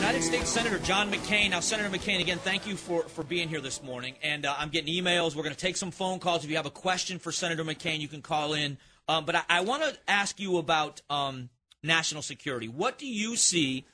United States Senator John McCain. Now, Senator McCain, again, thank you for being here this morning. And I'm getting emails. We're going to take some phone calls. If you have a question for Senator McCain, you can call in. But I want to ask you about national security. What do you see?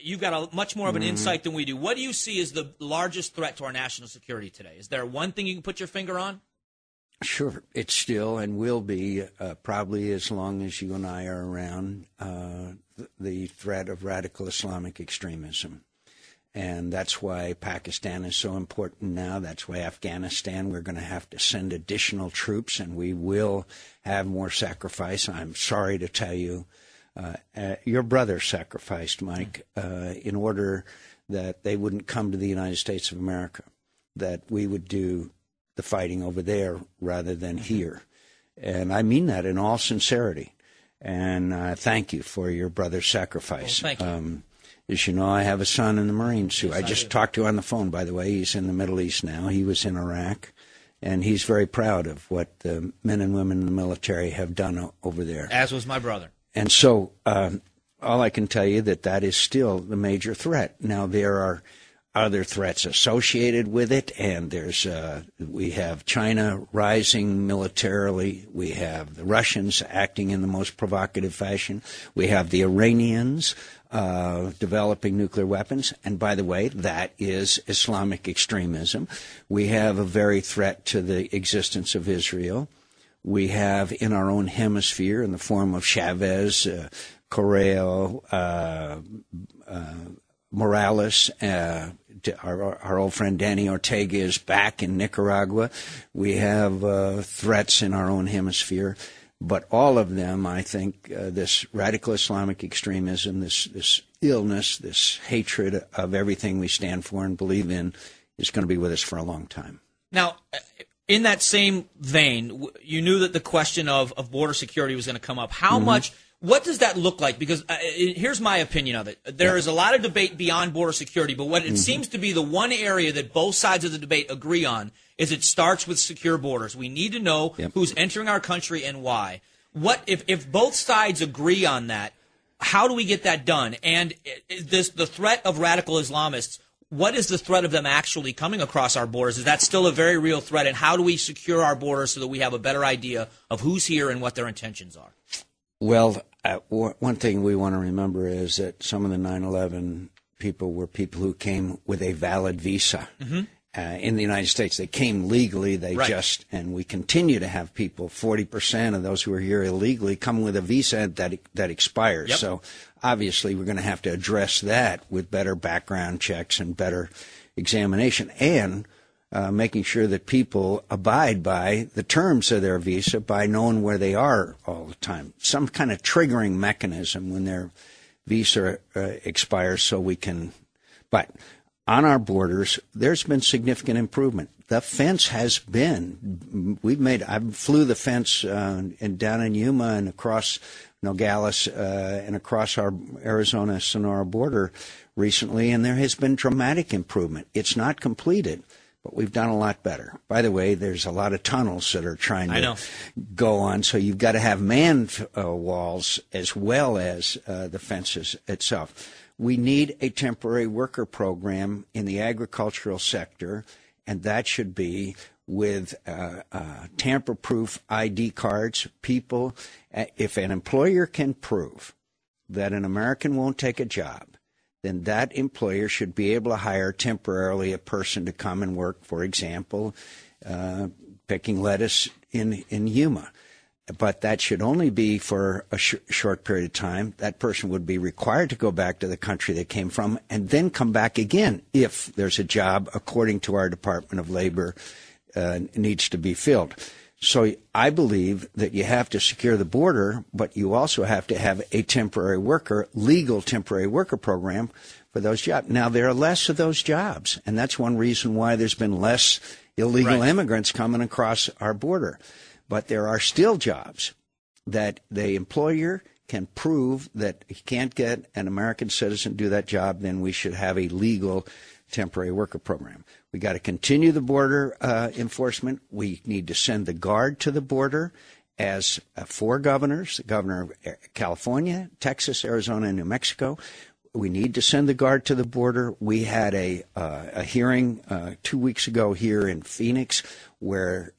You've got much more of an insight than we do. What do you see as the largest threat to our national security today? Is there one thing you can put your finger on? Sure. It's still and will be, probably as long as you and I are around, the threat of radical Islamic extremism. And that's why Pakistan is so important now. That's why Afghanistan, we're going to have to send additional troops, and we will have more sacrifice. I'm sorry to tell you, your brother sacrificed, Mike, in order that they wouldn't come to the United States of America, that we would do the fighting over there rather than here. And I mean that in all sincerity. And thank you for your brother's sacrifice. Well, thank you. As you know, I have a son in the Marines, who Yes, I just talked to on the phone, by the way. He's in the Middle East now. He was in Iraq. And he's very proud of what the men and women in the military have done over there. As was my brother. And so all I can tell you that is still the major threat. Now, there are other threats associated with it, and we have China rising militarily. We have the Russians acting in the most provocative fashion. We have the Iranians developing nuclear weapons. And by the way, that is Islamic extremism. We have a very threat to the existence of Israel. We have in our own hemisphere, in the form of Chavez, Correa, Morales, our old friend Danny Ortega is back in Nicaragua. We have threats in our own hemisphere. But all of them, I think, this radical Islamic extremism, this illness, this hatred of everything we stand for and believe in is going to be with us for a long time. Now, in that same vein, you knew that the question of border security was going to come up. How much, what does that look like? Because here's my opinion of it. There is a lot of debate beyond border security, but what it seems to be the one area that both sides of the debate agree on is it starts with secure borders. We need to know who's entering our country and why. What if both sides agree on that, how do we get that done? And the threat of radical Islamists, what is the threat of them actually coming across our borders? Is that still a very real threat? And how do we secure our borders so that we have a better idea of who's here and what their intentions are? Well, one thing we want to remember is that some of the 9/11 people were people who came with a valid visa in the United States. They came legally. And we continue to have people, 40% of those who are here illegally, come with a visa that expires. Yep. So obviously we're going to have to address that with better background checks and better examination, and making sure that people abide by the terms of their visa by knowing where they are all the time. Some kind of triggering mechanism when their visa expires so we can. But on our borders, there's been significant improvement. The fence has been, I flew the fence down in Yuma and across Nogales and across our Arizona-Sonora border recently, and there has been dramatic improvement. It's not completed, but we've done a lot better. By the way, there's a lot of tunnels that are trying to go on, so you've got to have manned walls as well as the fences itself. We need a temporary worker program in the agricultural sector, and that should be with tamper-proof ID cards. People, if an employer can prove that an American won't take a job, then that employer should be able to hire temporarily a person to come and work, for example, picking lettuce in Yuma. But that should only be for a short period of time. That person would be required to go back to the country they came from and then come back again if there's a job, according to our Department of Labor, needs to be filled. So I believe that you have to secure the border, but you also have to have a legal temporary worker program for those jobs. Now, there are less of those jobs, and that's one reason why there's been less illegal immigrants coming across our border. But there are still jobs that the employer can prove that he can't get an American citizen to do that job, then we should have a legal temporary worker program. We got to continue the border enforcement. We need to send the Guard to the border as 4 governors, the governor of California, Texas, Arizona, and New Mexico. We need to send the Guard to the border. We had a hearing 2 weeks ago here in Phoenix where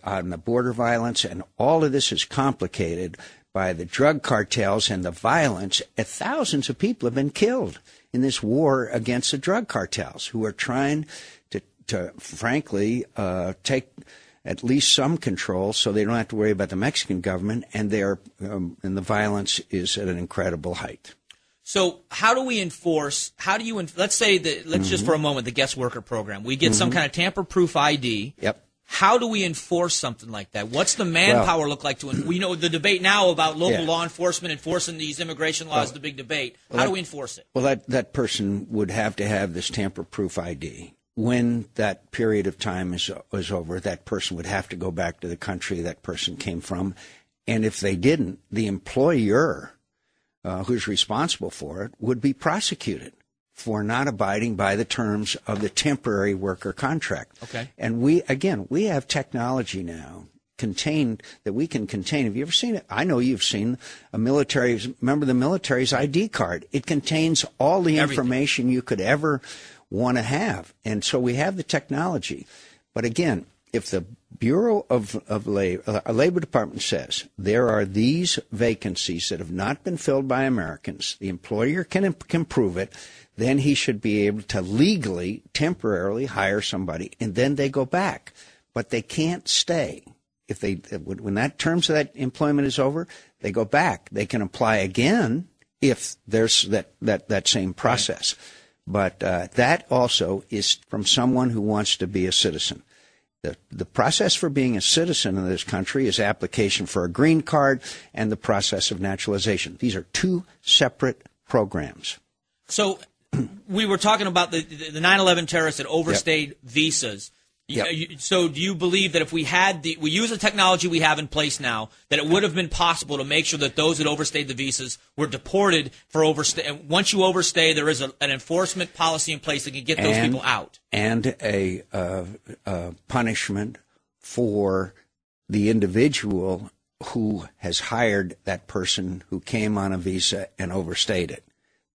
on the border violence, and all of this is complicated by the drug cartels and the violence. Thousands of people have been killed in this war against the drug cartels who are trying to frankly, take at least some control so they don't have to worry about the Mexican government, and and the violence is at an incredible height. So how do we enforce, let's say that, let's just for a moment, the guest worker program. We get some kind of tamper-proof ID. Yep. How do we enforce something like that? What's the manpower look like we know the debate now about local law enforcement enforcing these immigration laws is the big debate. How do we enforce it? Well, that person would have to have this tamper-proof ID. When that period of time is over, that person would have to go back to the country that person came from. And if they didn't, the employer who's responsible for it would be prosecuted for not abiding by the terms of the temporary worker contract. Okay. And we have technology now that we can contain. Have you ever seen it? I know you've seen remember the military's ID card. It contains all the information you could ever want to have. And so we have the technology. But again, if the Bureau of Labor, Labor Department says there are these vacancies that have not been filled by Americans, the employer can prove it, then he should be able to legally, temporarily hire somebody, and then they go back. But they can't stay. When that terms of that employment is over, they go back. They can apply again if there's that same process. Right. But that also is from someone who wants to be a citizen. The process for being a citizen in this country is application for a green card and the process of naturalization. These are two separate programs. So we were talking about the 9/11 terrorists that overstayed visas. Yep. So do you believe that if we use the technology we have in place now, that it would have been possible to make sure that those that overstayed the visas were deported for overstay? And once you overstay, there is an enforcement policy in place that can get those people out. And a punishment for the individual who has hired that person who came on a visa and overstayed it.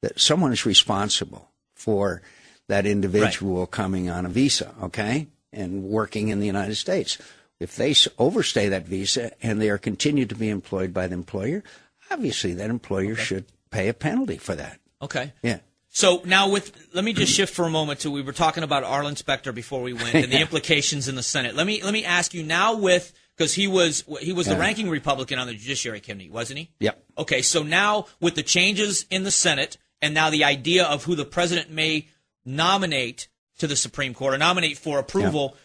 That someone is responsible for that individual coming on a visa, okay? And working in the United States. If they overstay that visa and they are continued to be employed by the employer, obviously that employer should pay a penalty for that. Okay. Yeah. So now let me just shift for a moment to, we were talking about Arlen Specter before we went and the implications in the Senate. Let me ask you now because he was the ranking Republican on the Judiciary Committee, wasn't he? Yep. Okay, so now with the changes in the Senate and now the idea of who the president may nominate to the Supreme Court or nominate for approval,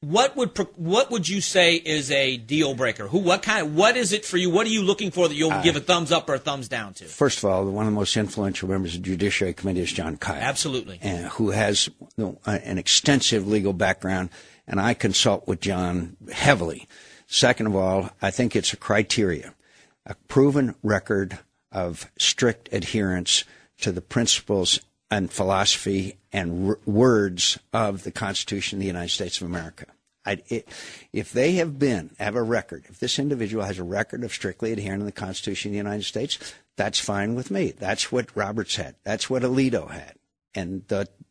what would you say is a deal breaker? What is it for you? What are you looking for that you'll give a thumbs up or a thumbs down to? First of all, one of the most influential members of the Judiciary Committee is John Kyle. Absolutely. Who has an extensive legal background, and I consult with John heavily. Second of all, I think it's a criteria, a proven record of strict adherence to the principles and philosophy and words of the Constitution of the United States of America. If they have a record, if this individual has a record of strictly adhering to the Constitution of the United States, that's fine with me. That's what Roberts had. That's what Alito had. And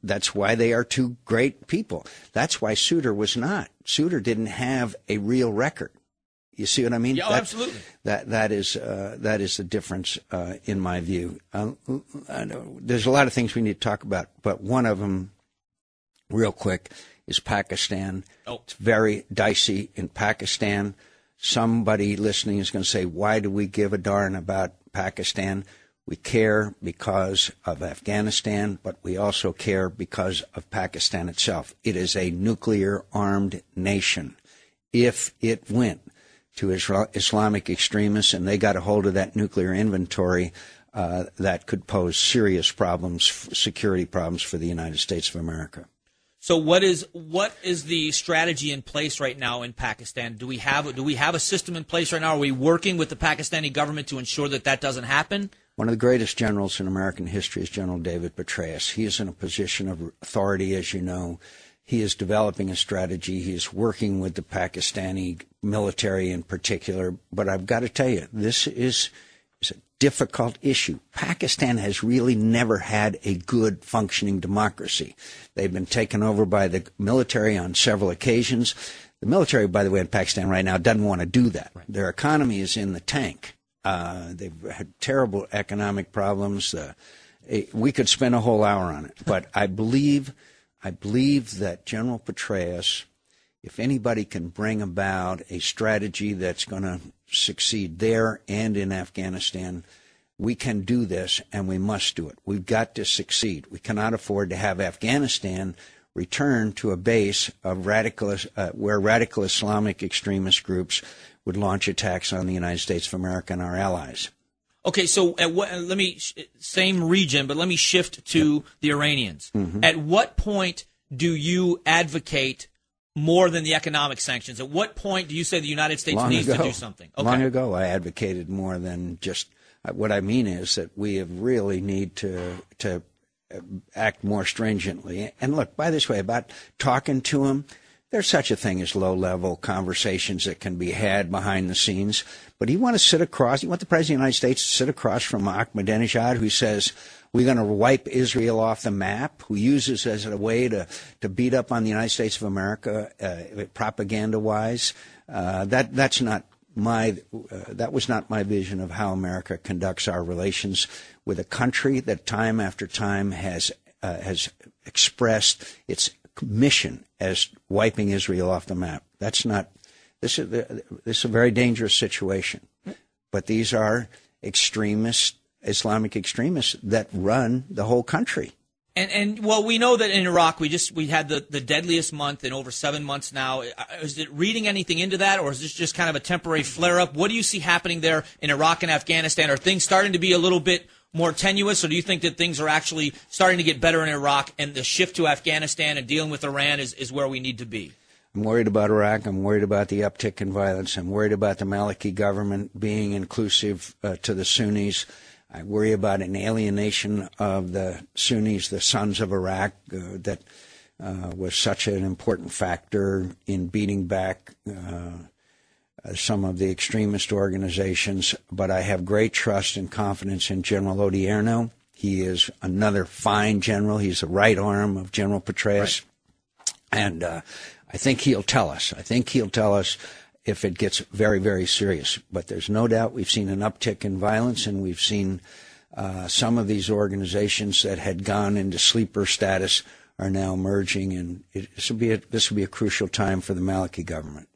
that's why they are two great people. That's why Souter was not. Souter didn't have a real record. You see what I mean? Yeah, absolutely. That is the difference in my view. There's a lot of things we need to talk about, but one of them, real quick, is Pakistan. Oh. It's very dicey in Pakistan. Somebody listening is going to say, why do we give a darn about Pakistan? We care because of Afghanistan, but we also care because of Pakistan itself. It is a nuclear-armed nation. If it went to Islamic extremists and they got a hold of that nuclear inventory, that could pose serious problems, security problems for the United States of America. So what is the strategy in place right now in Pakistan? Do we have a system in place right now? Are we working with the Pakistani government to ensure that doesn't happen? One of the greatest generals in American history is General David Petraeus. He is in a position of authority, as you know. He is developing a strategy. He is working with the Pakistani military in particular. But I've got to tell you, this is a difficult issue. Pakistan has really never had a good functioning democracy. They've been taken over by the military on several occasions. The military, by the way, in Pakistan right now doesn't want to do that. Right. Their economy is in the tank. They've had terrible economic problems. We could spend a whole hour on it, but I believe that General Petraeus, if anybody can bring about a strategy that's going to succeed there and in Afghanistan, we can do this, and we must do it. We've got to succeed. We cannot afford to have Afghanistan return to a base of where radical Islamic extremist groups would launch attacks on the United States of America and our allies. Okay, so same region, but let me shift to the Iranians. Mm-hmm. At what point do you advocate more than the economic sanctions? At what point do you say the United States needs to do something? Okay. Long ago, I advocated more than just. What I mean is that we really need to act more stringently. And look, by this way, about talking to them, there's such a thing as low-level conversations that can be had behind the scenes. But you want the President of the United States to sit across from Ahmadinejad, who says, we're going to wipe Israel off the map, who uses as a way to beat up on the United States of America propaganda-wise. That was not my vision of how America conducts our relations with a country that time after time has expressed its mission as wiping Israel off the map. That's not. This is a very dangerous situation. But these are extremists, Islamic extremists that run the whole country. And well, we know that in Iraq we had the deadliest month in over 7 months now. Is it reading anything into that, or is this just kind of a temporary flare-up? What do you see happening there in Iraq and Afghanistan? Are things starting to be a little bit more tenuous, or do you think that things are actually starting to get better in Iraq, and the shift to Afghanistan and dealing with Iran is where we need to be? I'm worried about Iraq. I'm worried about the uptick in violence. I'm worried about the Maliki government being inclusive to the Sunnis. I worry about an alienation of the Sunnis, the sons of Iraq, that was such an important factor in beating back some of the extremist organizations. But I have great trust and confidence in General Odierno. He is another fine general. He's the right arm of General Petraeus. Right. And I think he'll tell us. If it gets very, very serious. But there's no doubt we've seen an uptick in violence, and we've seen some of these organizations that had gone into sleeper status are now emerging, and this will be a crucial time for the Maliki government,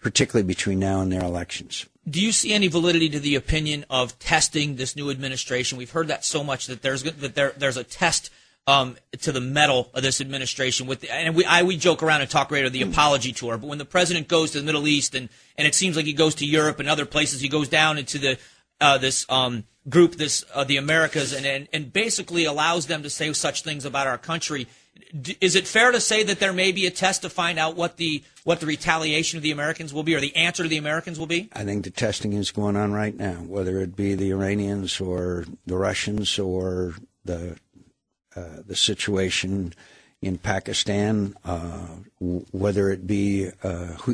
particularly between now and their elections. Do you see any validity to the opinion of testing this new administration? We've heard that so much that there's a test to the mettle of this administration. We joke around and talk radio the apology tour, but when the president goes to the Middle East and it seems like he goes to Europe and other places, he goes down into the the Americas and basically allows them to say such things about our country. Is it fair to say that there may be a test to find out what the retaliation of the Americans will be, or the answer to the Americans will be? I think the testing is going on right now, whether it be the Iranians or the Russians or the situation in Pakistan, whether it be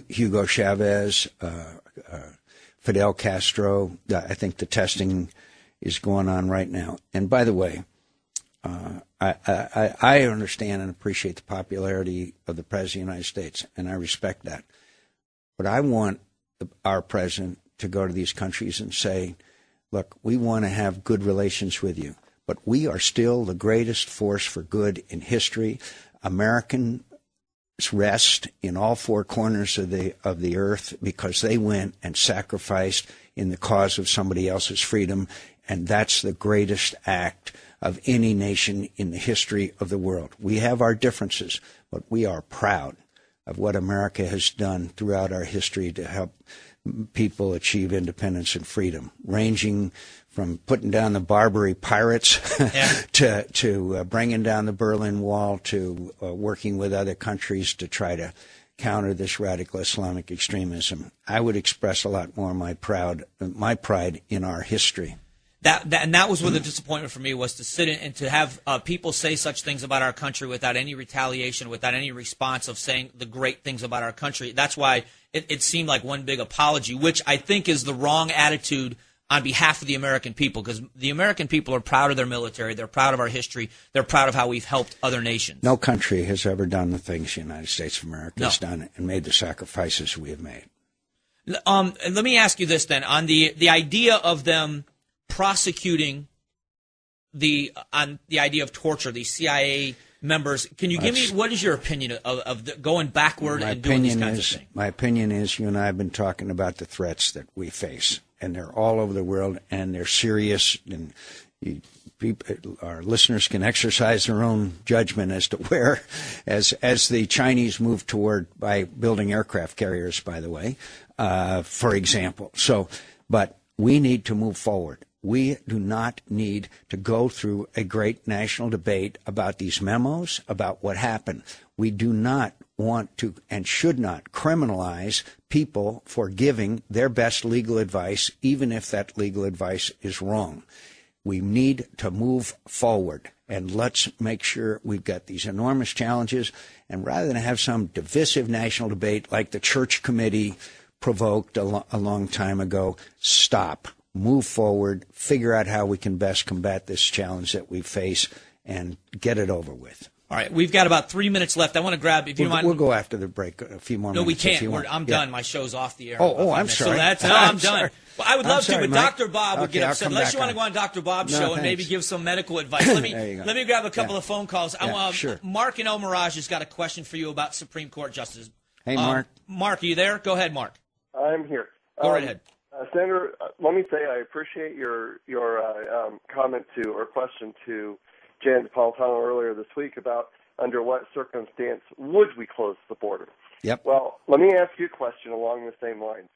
Hugo Chavez, Fidel Castro. I think the testing is going on right now. And by the way, I understand and appreciate the popularity of the President of the United States, and I respect that. But I want our President to go to these countries and say, look, we want to have good relations with you, but we are still the greatest force for good in history. Americans rest in all four corners of the earth because they went and sacrificed in the cause of somebody else's freedom, and that's the greatest act of any nation in the history of the world. We have our differences, but we are proud of what America has done throughout our history to help people achieve independence and freedom, ranging from putting down the Barbary pirates to bringing down the Berlin Wall to working with other countries to try to counter this radical Islamic extremism. I would express a lot more my pride in our history. That was where the disappointment for me was, to sit in and to have people say such things about our country without any retaliation, without any response of saying the great things about our country. That's why it seemed like one big apology, which I think is the wrong attitude on behalf of the American people, because the American people are proud of their military. They're proud of our history. They're proud of how we've helped other nations. No country has ever done the things the United States of America has done and made the sacrifices we have made. And let me ask you this then, on the idea of them prosecuting on the idea of torture, these CIA members. Can you give me, what is your opinion of going backward and doing these kinds of things? My opinion is you and I have been talking about the threats that we face, and they're all over the world, and they're serious, and our listeners can exercise their own judgment as to where, as the Chinese move toward, by building aircraft carriers, by the way, for example. But we need to move forward. We do not need to go through a great national debate about these memos, about what happened. We do not want to and should not criminalize people for giving their best legal advice, even if that legal advice is wrong. We need to move forward, and let's make sure we've got these enormous challenges. And rather than have some divisive national debate like the Church Committee provoked a long time ago, stop. Move forward, figure out how we can best combat this challenge that we face, and get it over with. All right, we've got about 3 minutes left. I want to grab, if you don't mind. We'll go after the break a few more minutes. No, we can't. I'm done. My show's off the air. I'm sorry. So I'm done. Well, I would love to, but Dr. Bob would get upset. Unless you want to go on Dr. Bob's show and maybe give some medical advice. Let me grab a couple of phone calls. Sure. Mark in El Mirage has got a question for you about Supreme Court justices. Hey, Mark. Mark, are you there? Go ahead, Mark. I'm here. Go right ahead. Senator, let me say I appreciate your comment to or question to Jan Napolitano earlier this week about under what circumstance would we close the border. Yep. Well, let me ask you a question along the same lines.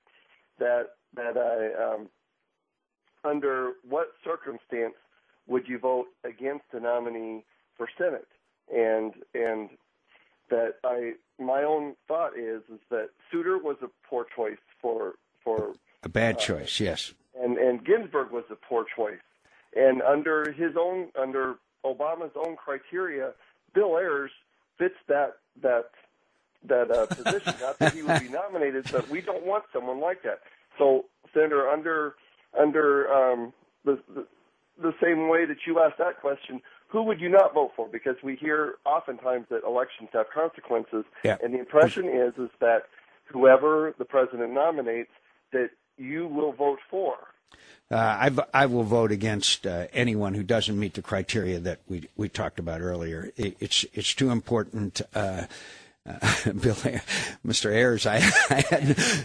Under what circumstance would you vote against a nominee for Senate? And that my own thought is that Souter was a poor choice for a bad choice, yes. And Ginsburg was a poor choice. And under Obama's own criteria, Bill Ayers fits that position. Not that he would be nominated, but we don't want someone like that. So, Senator, under the same way that you asked that question, who would you not vote for? Because we hear oftentimes that elections have consequences, and the impression is that whoever the president nominates, that you will vote for. I will vote against anyone who doesn't meet the criteria that we talked about earlier. It's too important. Bill, Mr. Ayers, I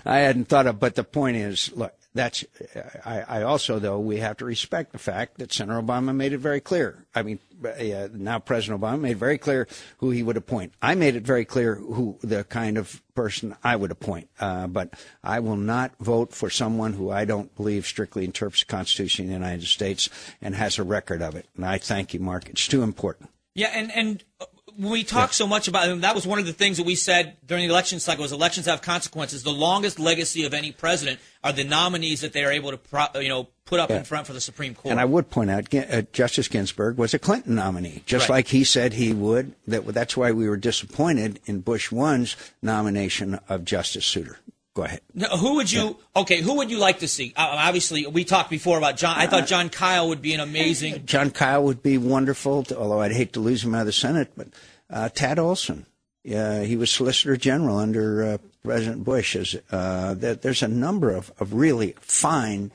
hadn't thought of, but the point is, look, I also, though, we have to respect the fact that Senator Obama made it very clear. I mean, now President Obama made very clear who he would appoint. I made it very clear who the kind of person I would appoint. But I will not vote for someone who I don't believe strictly interprets the Constitution of the United States and has a record of it. And I thank you, Mark. It's too important. Yeah, and we talk so much about, that was one of the things that we said during the election cycle, was elections have consequences. The longest legacy of any president are the nominees that they are able to put up in front for the Supreme Court. And I would point out, Justice Ginsburg was a Clinton nominee, just like he said he would. That's why we were disappointed in Bush 1's nomination of Justice Souter. Go ahead. Now, who would you like to see? Obviously, we talked before about John. I thought John Kyle would be an amazing. John Kyle would be wonderful, although I'd hate to lose him out of the Senate. But Tad Olson, he was Solicitor General under President Bush. There's a number of really fine,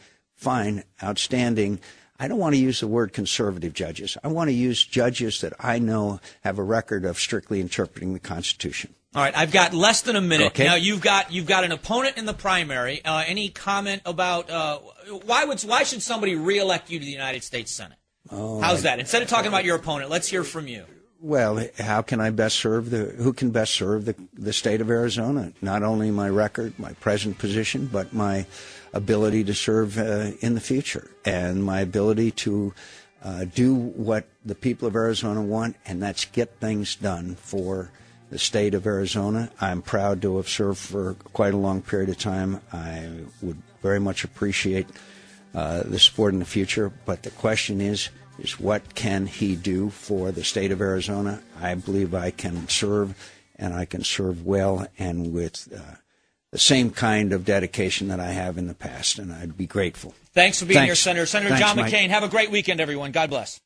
outstanding. I don't want to use the word conservative judges. I want to use judges that I know have a record of strictly interpreting the Constitution. All right, I've got less than a minute. Okay. Now you've got an opponent in the primary. Any comment about why should somebody reelect you to the United States Senate? How's that? Instead of talking about your opponent, let's hear from you. Well, how can I best serve who can best serve the state of Arizona? Not only my record, my present position, but my ability to serve in the future and my ability to do what the people of Arizona want, and that's get things done for the state of Arizona. I'm proud to have served for quite a long period of time. I would very much appreciate the support in the future, but the question is what can he do for the state of Arizona? I believe I can serve, and I can serve well and with the same kind of dedication that I have in the past, and I'd be grateful. Thanks for being here, Thanks. Senator. Senator Thanks, John Mike. McCain. Have a great weekend, everyone. God bless.